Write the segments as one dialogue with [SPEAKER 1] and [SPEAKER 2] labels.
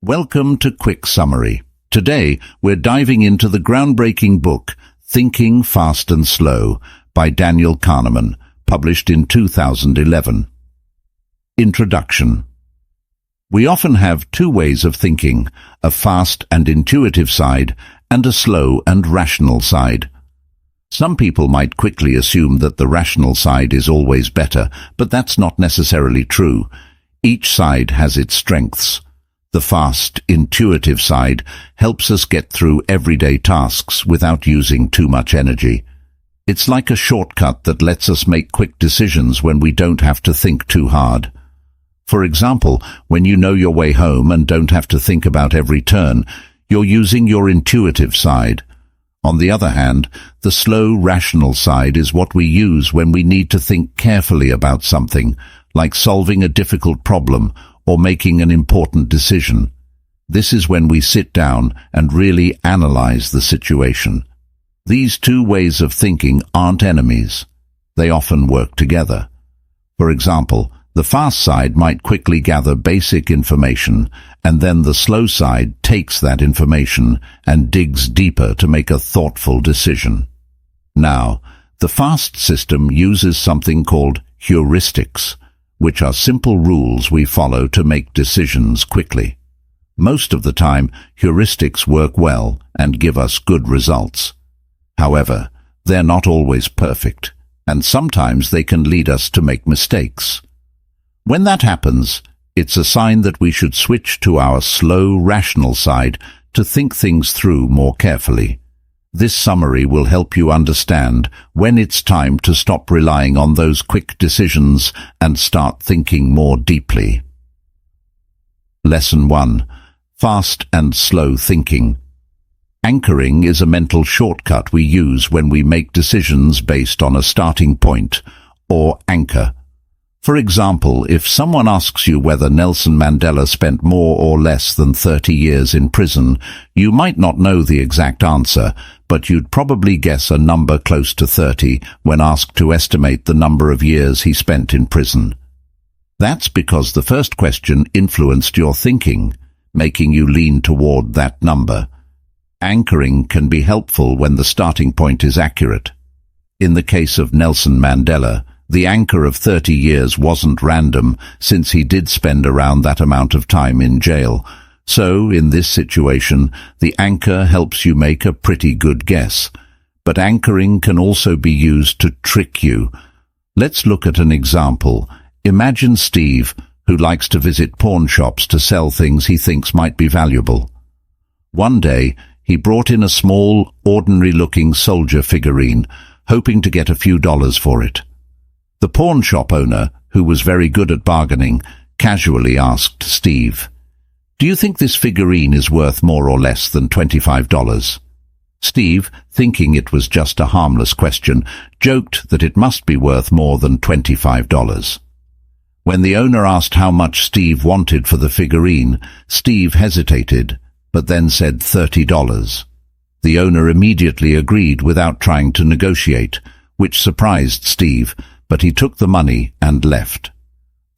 [SPEAKER 1] Welcome to QuickSummary. Today, we're diving into the groundbreaking book, Thinking Fast and Slow, by Daniel Kahneman, published in 2011. Introduction. We often have two ways of thinking, a fast and intuitive side, and a slow and rational side. Some people might quickly assume that the rational side is always better, but that's not necessarily true. Each side has its strengths. The fast, intuitive side helps us get through everyday tasks without using too much energy. It's like a shortcut that lets us make quick decisions when we don't have to think too hard. For example, when you know your way home and don't have to think about every turn, you're using your intuitive side. On the other hand, the slow, rational side is what we use when we need to think carefully about something, like solving a difficult problem or making an important decision. This is when we sit down and really analyze the situation. These two ways of thinking aren't enemies. They often work together. For example, the fast side might quickly gather basic information, and then the slow side takes that information and digs deeper to make a thoughtful decision. Now, the fast system uses something called heuristics, which are simple rules we follow to make decisions quickly. Most of the time, heuristics work well and give us good results. However, they're not always perfect, and sometimes they can lead us to make mistakes. When that happens, it's a sign that we should switch to our slow, rational side to think things through more carefully. This summary will help you understand when it's time to stop relying on those quick decisions and start thinking more deeply. Lesson 1. Fast and slow thinking. Anchoring is a mental shortcut we use when we make decisions based on a starting point, or anchor. For example, if someone asks you whether Nelson Mandela spent more or less than 30 years in prison, you might not know the exact answer, but you'd probably guess a number close to 30 when asked to estimate the number of years he spent in prison. That's because the first question influenced your thinking, making you lean toward that number. Anchoring can be helpful when the starting point is accurate. In the case of Nelson Mandela, the anchor of 30 years wasn't random, since he did spend around that amount of time in jail. So, in this situation, the anchor helps you make a pretty good guess. But anchoring can also be used to trick you. Let's look at an example. Imagine Steve, who likes to visit pawn shops to sell things he thinks might be valuable. One day, he brought in a small, ordinary-looking soldier figurine, hoping to get a few dollars for it. The pawn shop owner, who was very good at bargaining, casually asked Steve, "Do you think this figurine is worth more or less than $25? Steve, thinking it was just a harmless question, joked that it must be worth more than $25. When the owner asked how much Steve wanted for the figurine, Steve hesitated, but then said $30. The owner immediately agreed without trying to negotiate, which surprised Steve, but he took the money and left.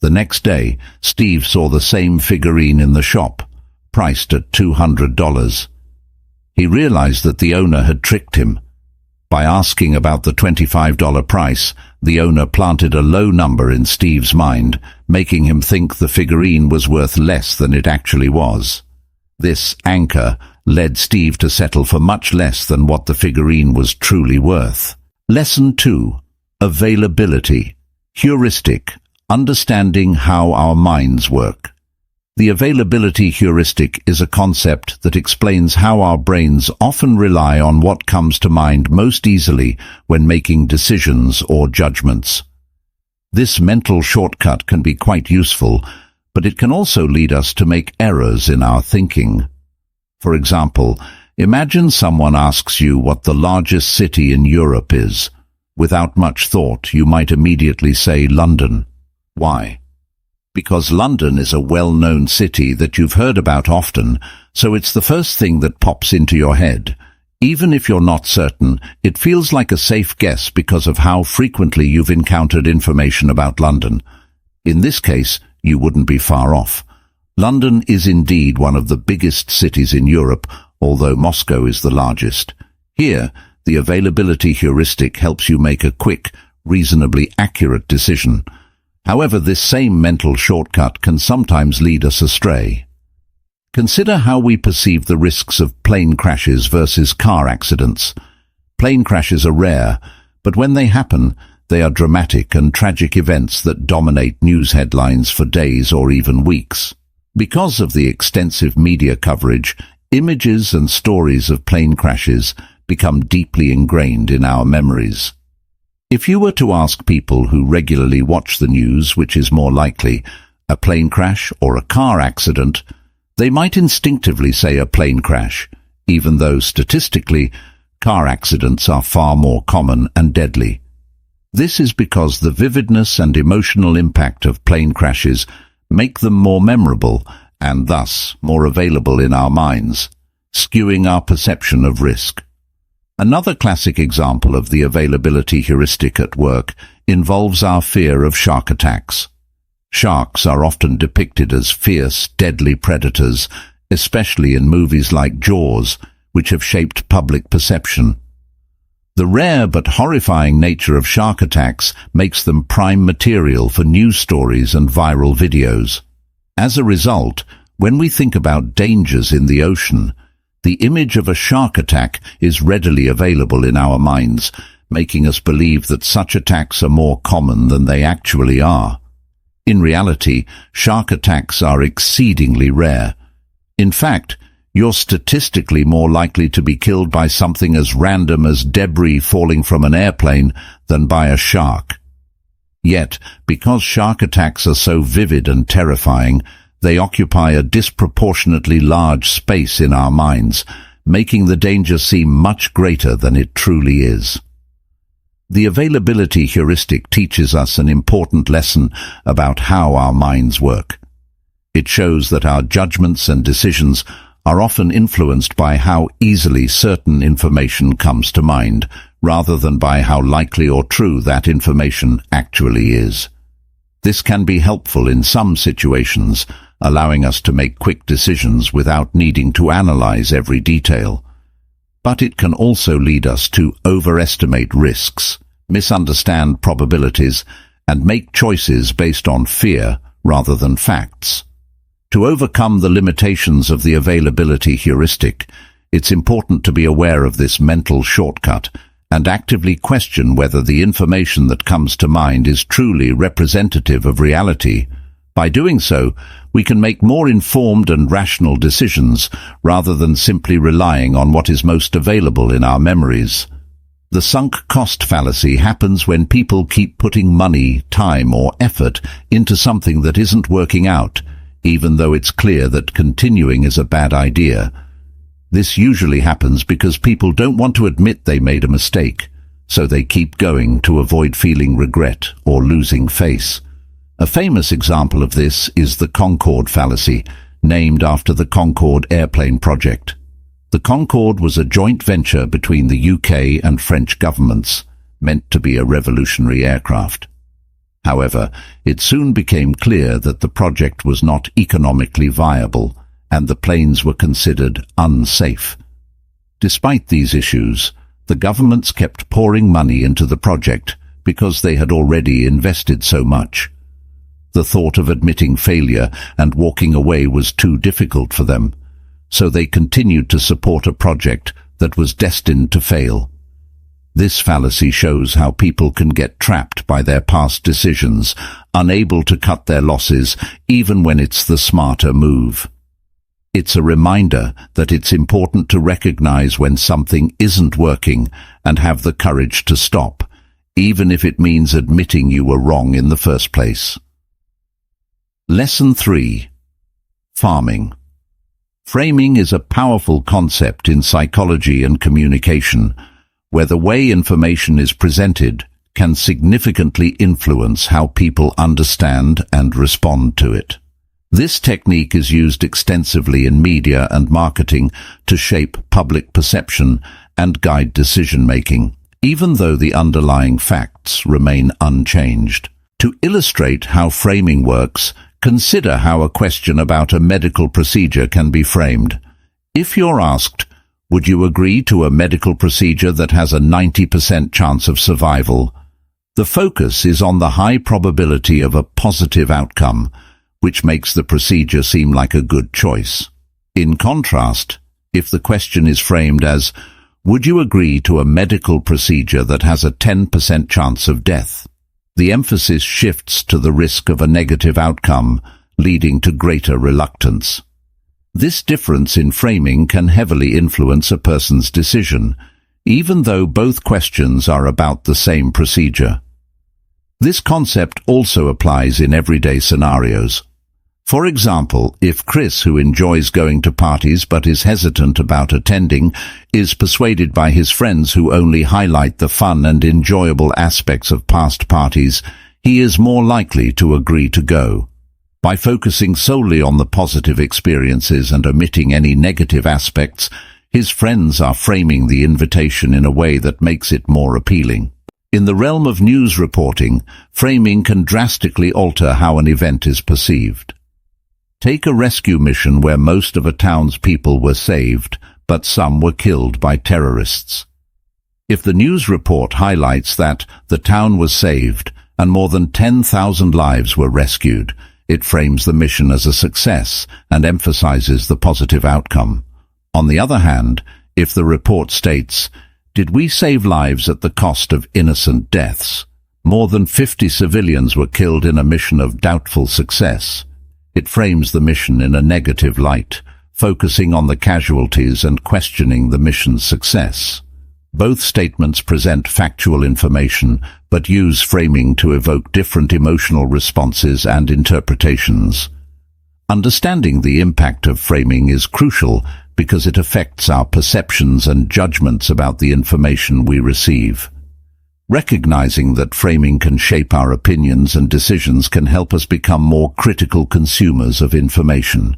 [SPEAKER 1] The next day, Steve saw the same figurine in the shop, priced at $200. He realized that the owner had tricked him. By asking about the $25 price, the owner planted a low number in Steve's mind, making him think the figurine was worth less than it actually was. This anchor led Steve to settle for much less than what the figurine was truly worth. Lesson 2. Availability. Heuristic. Understanding how our minds work. The availability heuristic is a concept that explains how our brains often rely on what comes to mind most easily when making decisions or judgments. This mental shortcut can be quite useful, but it can also lead us to make errors in our thinking. For example, imagine someone asks you what the largest city in Europe is. Without much thought, you might immediately say London. Why? Because London is a well-known city that you've heard about often, so it's the first thing that pops into your head. Even if you're not certain, it feels like a safe guess because of how frequently you've encountered information about London. In this case, you wouldn't be far off. London is indeed one of the biggest cities in Europe, although Moscow is the largest. Here, the availability heuristic helps you make a quick, reasonably accurate decision. However, this same mental shortcut can sometimes lead us astray. Consider how we perceive the risks of plane crashes versus car accidents. Plane crashes are rare, but when they happen, they are dramatic and tragic events that dominate news headlines for days or even weeks. Because of the extensive media coverage, images and stories of plane crashes become deeply ingrained in our memories. If you were to ask people who regularly watch the news which is more likely, a plane crash or a car accident, they might instinctively say a plane crash, even though statistically, car accidents are far more common and deadly. This is because the vividness and emotional impact of plane crashes make them more memorable and thus more available in our minds, skewing our perception of risk. Another classic example of the availability heuristic at work involves our fear of shark attacks. Sharks are often depicted as fierce, deadly predators, especially in movies like Jaws, which have shaped public perception. The rare but horrifying nature of shark attacks makes them prime material for news stories and viral videos. As a result, when we think about dangers in the ocean, the image of a shark attack is readily available in our minds, making us believe that such attacks are more common than they actually are. In reality, shark attacks are exceedingly rare. In fact, you're statistically more likely to be killed by something as random as debris falling from an airplane than by a shark. Yet, because shark attacks are so vivid and terrifying, they occupy a disproportionately large space in our minds, making the danger seem much greater than it truly is. The availability heuristic teaches us an important lesson about how our minds work. It shows that our judgments and decisions are often influenced by how easily certain information comes to mind, rather than by how likely or true that information actually is. This can be helpful in some situations, allowing us to make quick decisions without needing to analyze every detail. But it can also lead us to overestimate risks, misunderstand probabilities, and make choices based on fear rather than facts. To overcome the limitations of the availability heuristic, it's important to be aware of this mental shortcut and actively question whether the information that comes to mind is truly representative of reality. By doing so, we can make more informed and rational decisions rather than simply relying on what is most available in our memories. The sunk cost fallacy happens when people keep putting money, time, or effort into something that isn't working out, even though it's clear that continuing is a bad idea. This usually happens because people don't want to admit they made a mistake, so they keep going to avoid feeling regret or losing face. A famous example of this is the Concorde fallacy, named after the Concorde airplane project. The Concorde was a joint venture between the UK and French governments, meant to be a revolutionary aircraft. However, it soon became clear that the project was not economically viable, and the planes were considered unsafe. Despite these issues, the governments kept pouring money into the project because they had already invested so much. The thought of admitting failure and walking away was too difficult for them, so they continued to support a project that was destined to fail. This fallacy shows how people can get trapped by their past decisions, unable to cut their losses even when it's the smarter move. It's a reminder that it's important to recognize when something isn't working and have the courage to stop, even if it means admitting you were wrong in the first place. Lesson 3. Farming. Framing is a powerful concept in psychology and communication, where the way information is presented can significantly influence how people understand and respond to it. This technique is used extensively in media and marketing to shape public perception and guide decision-making, even though the underlying facts remain unchanged. To illustrate how framing works, Consider how a question about a medical procedure can be framed. If you're asked, would you agree to a medical procedure that has a 90% chance of survival? The focus is on the high probability of a positive outcome, which makes the procedure seem like a good choice. In contrast, if the question is framed as, would you agree to a medical procedure that has a 10% chance of death? The emphasis shifts to the risk of a negative outcome, leading to greater reluctance. This difference in framing can heavily influence a person's decision, even though both questions are about the same procedure. This concept also applies in everyday scenarios. For example, if Chris, who enjoys going to parties but is hesitant about attending, is persuaded by his friends who only highlight the fun and enjoyable aspects of past parties, he is more likely to agree to go. By focusing solely on the positive experiences and omitting any negative aspects, his friends are framing the invitation in a way that makes it more appealing. In the realm of news reporting, framing can drastically alter how an event is perceived. Take a rescue mission where most of a town's people were saved, but some were killed by terrorists. If the news report highlights that the town was saved and more than 10,000 lives were rescued, it frames the mission as a success and emphasizes the positive outcome. On the other hand, if the report states, "Did we save lives at the cost of innocent deaths? More than 50 civilians were killed in a mission of doubtful success," it frames the mission in a negative light, focusing on the casualties and questioning the mission's success. Both statements present factual information, but use framing to evoke different emotional responses and interpretations. Understanding the impact of framing is crucial because it affects our perceptions and judgments about the information we receive. Recognizing that framing can shape our opinions and decisions can help us become more critical consumers of information.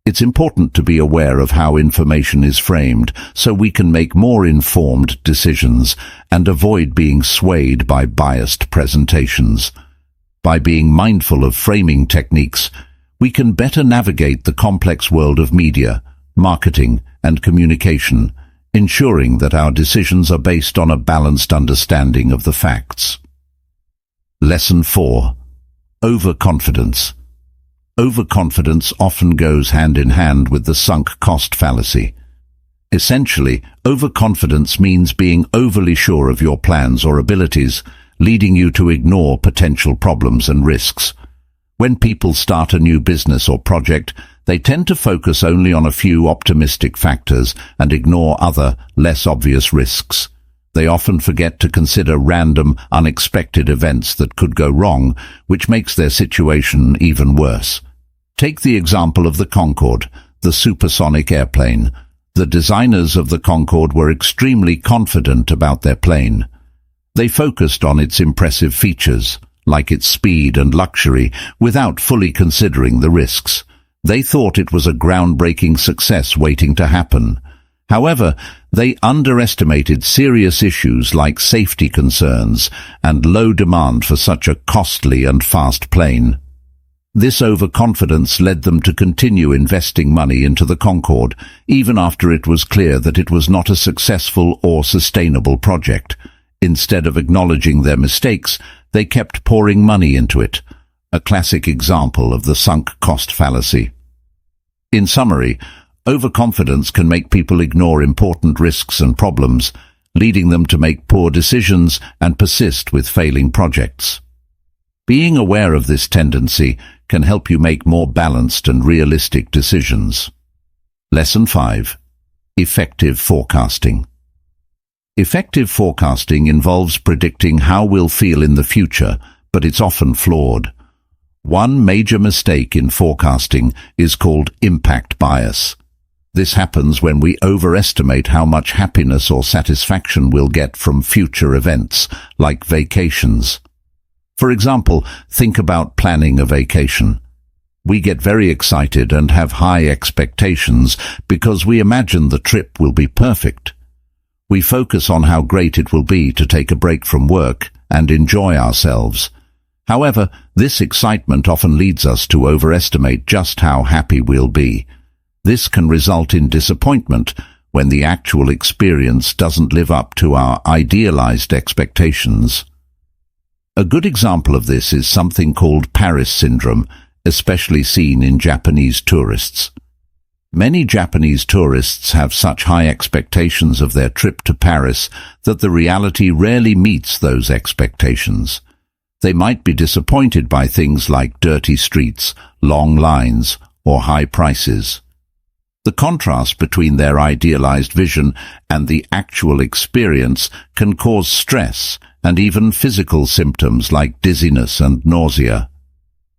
[SPEAKER 1] It's important to be aware of how information is framed so we can make more informed decisions and avoid being swayed by biased presentations. By being mindful of framing techniques, we can better navigate the complex world of media, marketing, and communication, ensuring that our decisions are based on a balanced understanding of the facts. Lesson 4. Overconfidence. Overconfidence often goes hand in hand with the sunk cost fallacy. Essentially, overconfidence means being overly sure of your plans or abilities, leading you to ignore potential problems and risks. When people start a new business or project, they tend to focus only on a few optimistic factors and ignore other, less obvious risks. They often forget to consider random, unexpected events that could go wrong, which makes their situation even worse. Take the example of the Concorde, the supersonic airplane. The designers of the Concorde were extremely confident about their plane. They focused on its impressive features, like its speed and luxury, without fully considering the risks. They thought it was a groundbreaking success waiting to happen. However, they underestimated serious issues like safety concerns and low demand for such a costly and fast plane. This overconfidence led them to continue investing money into the Concorde, even after it was clear that it was not a successful or sustainable project. Instead of acknowledging their mistakes, they kept pouring money into it, a classic example of the sunk cost fallacy. In summary, overconfidence can make people ignore important risks and problems, leading them to make poor decisions and persist with failing projects. Being aware of this tendency can help you make more balanced and realistic decisions. Lesson 5. Effective forecasting. Effective forecasting involves predicting how we'll feel in the future, but it's often flawed. One major mistake in forecasting is called impact bias. This happens when we overestimate how much happiness or satisfaction we'll get from future events, like vacations. For example, think about planning a vacation. We get very excited and have high expectations because we imagine the trip will be perfect. We focus on how great it will be to take a break from work and enjoy ourselves. However, this excitement often leads us to overestimate just how happy we'll be. This can result in disappointment when the actual experience doesn't live up to our idealized expectations. A good example of this is something called Paris syndrome, especially seen in Japanese tourists. Many Japanese tourists have such high expectations of their trip to Paris that the reality rarely meets those expectations. They might be disappointed by things like dirty streets, long lines, or high prices. The contrast between their idealized vision and the actual experience can cause stress and even physical symptoms like dizziness and nausea.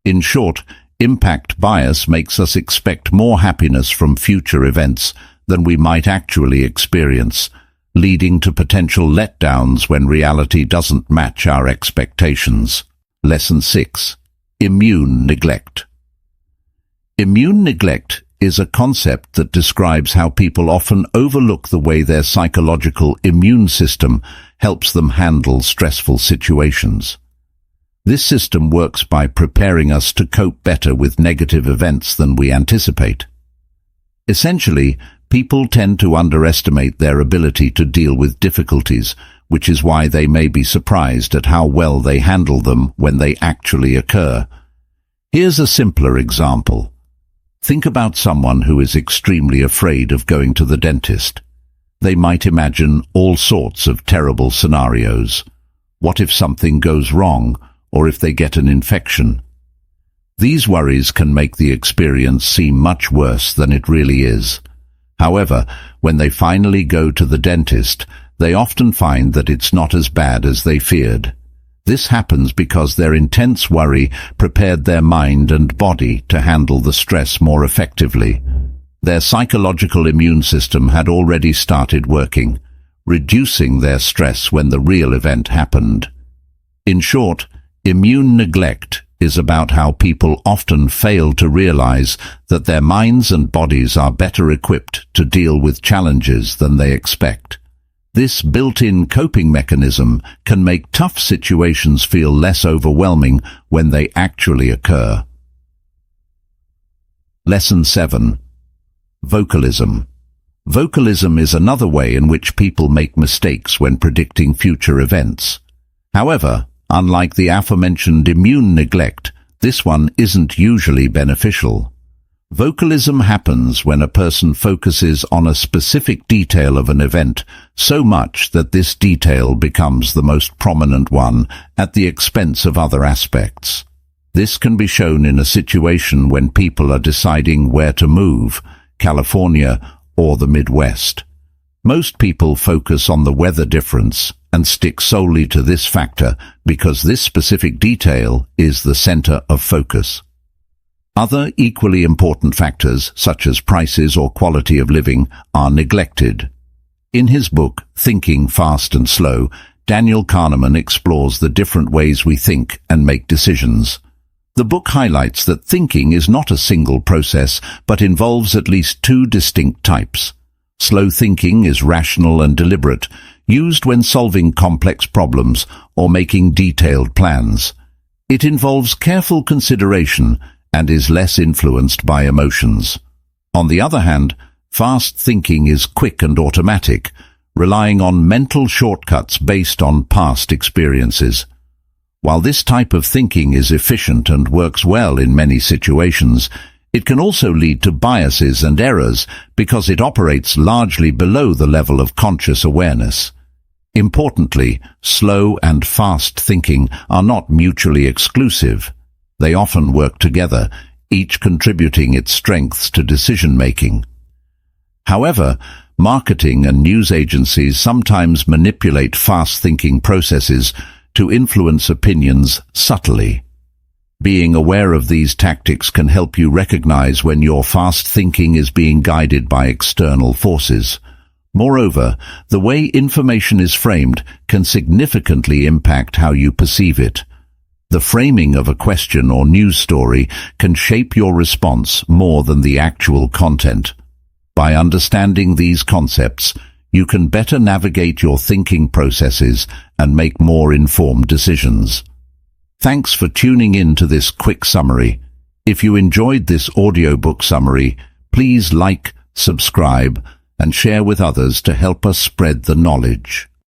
[SPEAKER 1] In short, impact bias makes us expect more happiness from future events than we might actually experience, leading to potential letdowns when reality doesn't match our expectations. Lesson 6. Immune neglect. Immune neglect is a concept that describes how people often overlook the way their psychological immune system helps them handle stressful situations. This system works by preparing us to cope better with negative events than we anticipate. Essentially, people tend to underestimate their ability to deal with difficulties, which is why they may be surprised at how well they handle them when they actually occur. Here's a simpler example. Think about someone who is extremely afraid of going to the dentist. They might imagine all sorts of terrible scenarios. What if something goes wrong, or if they get an infection? These worries can make the experience seem much worse than it really is. However, when they finally go to the dentist, they often find that it's not as bad as they feared. This happens because their intense worry prepared their mind and body to handle the stress more effectively. Their psychological immune system had already started working, reducing their stress when the real event happened. In short, immune neglect is about how people often fail to realize that their minds and bodies are better equipped to deal with challenges than they expect. This built-in coping mechanism can make tough situations feel less overwhelming when they actually occur. Lesson 7. Vocalism. Vocalism is another way in which people make mistakes when predicting future events. However, unlike the aforementioned immune neglect, this one isn't usually beneficial. Vocalism happens when a person focuses on a specific detail of an event so much that this detail becomes the most prominent one at the expense of other aspects. This can be shown in a situation when people are deciding where to move, California or the Midwest. Most people focus on the weather difference and stick solely to this factor because this specific detail is the center of focus. Other equally important factors, such as prices or quality of living, are neglected. In his book, Thinking Fast and Slow, Daniel Kahneman explores the different ways we think and make decisions. The book highlights that thinking is not a single process, but involves at least two distinct types. Slow thinking is rational and deliberate, used when solving complex problems or making detailed plans. It involves careful consideration and is less influenced by emotions. On the other hand, fast thinking is quick and automatic, relying on mental shortcuts based on past experiences. While this type of thinking is efficient and works well in many situations, it can also lead to biases and errors because it operates largely below the level of conscious awareness. Importantly, slow and fast thinking are not mutually exclusive. They often work together, each contributing its strengths to decision-making. However, marketing and news agencies sometimes manipulate fast-thinking processes to influence opinions subtly. Being aware of these tactics can help you recognize when your fast thinking is being guided by external forces. Moreover, the way information is framed can significantly impact how you perceive it. The framing of a question or news story can shape your response more than the actual content. By understanding these concepts, you can better navigate your thinking processes and make more informed decisions. Thanks for tuning in to this quick summary. If you enjoyed this audiobook summary, please like, subscribe, and share with others to help us spread the knowledge.